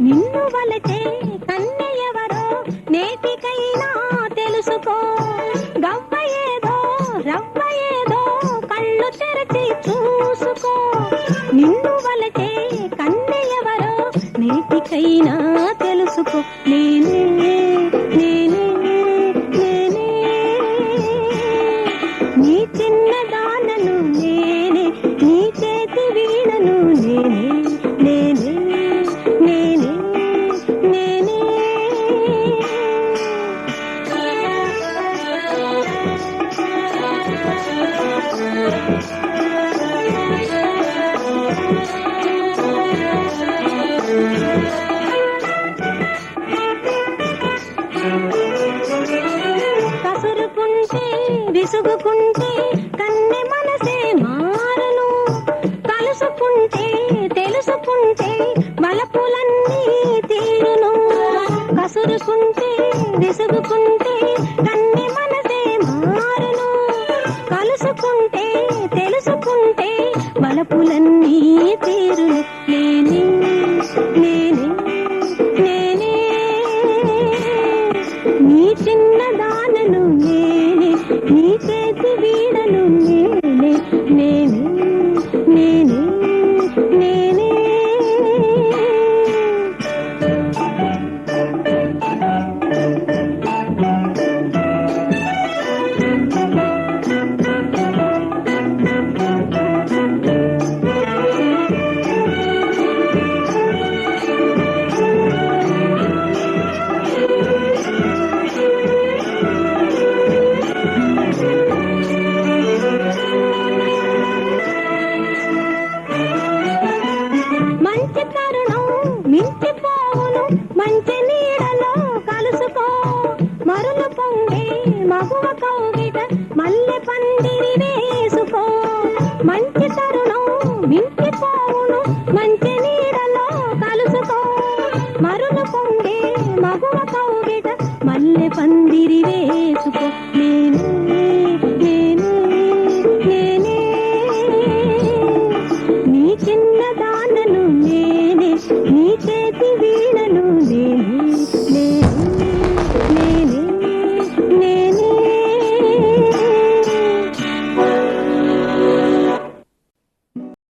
నిన్ను వలచే కన్నె ఎవరో నేటికైనా తెలుసుకో. గవ్వ ఏదో రవ్వ ఏదో కళ్ళు తెరచి చూసుకో. నిన్ను వలచే కన్నె ఎవరో నేటికైనా తెలుసుకో. నేనే నేనే నేనే నీ చిన్నదానను నేనే, నీ చేతి వీణను నేనే నేనే నేనే నేనే. కసురుకుంటే విసుగుకుంటే కన్నె మనసే మారను. కలుసుకుంటే తెలుసుకుంటే వలపులన్నీ తీరును. కసురుకుంటే విసుగుకుంటే కన్నె మనసే మారను. కలుసుకుంటే తెలుసుకుంటే వలపులన్నీ తీరును. నేనే నేనే నేనే నీ చిన్నదానను నేనే, నీ చేతి వీడను నేనే నేనే నేనే నేనే. మంచి తరుణం మించిపోవును, మంచి నీడలో కలుసుకో. మరులు పొంగే మగువ కౌగిట మల్లె పందిరి వేసుకో. మంచి తరుణం మించిపోవును, మంచి నీడలో కలుసుకో. మరులు పొంగే మగువ కౌగిట మల్లె పందిరి వేసుకో. నేనే నేనే నేనే నీ చిన్నదా